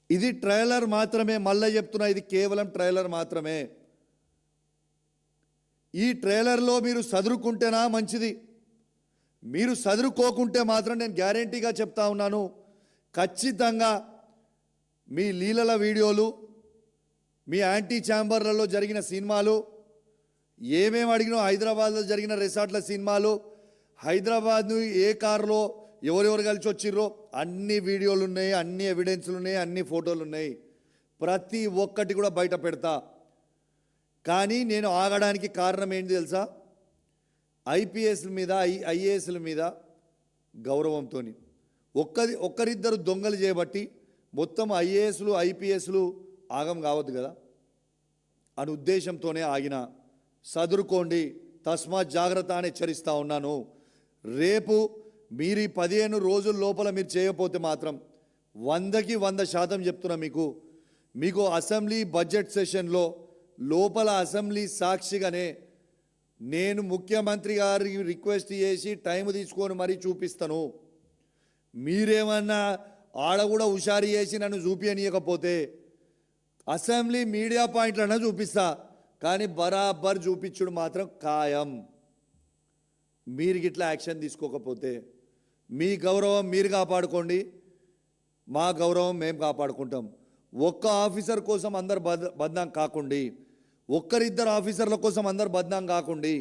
ఇది ట్రైలర్ మాత్రమే, మళ్ళీ చెప్తున్నా, ఇది కేవలం ట్రైలర్ మాత్రమే. ఈ ట్రైలర్లో మీరు చదువుకుంటేనా మంచిది. మీరు చదువుకోకుంటే మాత్రం నేను గ్యారెంటీగా చెప్తా ఉన్నాను, ఖచ్చితంగా మీ లీలల వీడియోలు, మీ యాంటీ ఛాంబర్లలో జరిగిన సినిమాలు, ఏమేమి అడిగినో హైదరాబాద్లో జరిగిన రిసార్ట్ల సినిమాలు, హైదరాబాద్ను ఏ కారులో ఎవరెవరు కలిసి వచ్చిర్రో అన్ని వీడియోలు ఉన్నాయి, అన్ని ఎవిడెన్స్లు ఉన్నాయి, అన్ని ఫోటోలు ఉన్నాయి. ప్రతి ఒక్కటి కూడా బయట పెడతా. కానీ నేను ఆగడానికి కారణం ఏంటి తెలుసా? ఐపీఎస్ల మీద ఐఏఎస్ల మీద గౌరవంతో ఒక్కరిద్దరు దొంగలు చేయబట్టి మొత్తం ఐఏఎస్లు ఐపీఎస్లు ఆగం కావద్దు కదా అని ఉద్దేశంతోనే ఆగిన. సదురుకోండి, తస్మాత్ జాగ్రత్త అని హెచ్చరిస్తూ ఉన్నాను. రేపు మీరు ఈ 15 రోజుల లోపల మీరు చేయకపోతే మాత్రం 100కి 100% చెప్తున్నా, మీకు అసెంబ్లీ బడ్జెట్ సెషన్లో లోపల అసెంబ్లీ సాక్షిగానే నేను ముఖ్యమంత్రి గారికి రిక్వెస్ట్ చేసి టైం తీసుకొని మరీ చూపిస్తాను. మీరేమన్నా ఆడ కూడా హుషారు చేసి నన్ను చూపించనీయకపోతే అసెంబ్లీ మీడియా పాయింట్లన్నా చూపిస్తా, కానీ బరాబర్ చూపించుడు మాత్రం ఖాయం. మీరు గిట్లా యాక్షన్ తీసుకోకపోతే మీ గౌరవం మీరు కాపాడుకోండి, మా గౌరవం మేము కాపాడుకుంటాం. ఒక్క ఆఫీసర్ కోసం అందరు బద్నాం కాకండి, ఒక్కరిద్దరు ఆఫీసర్ల కోసం అందరు బద్నాం కాకండి.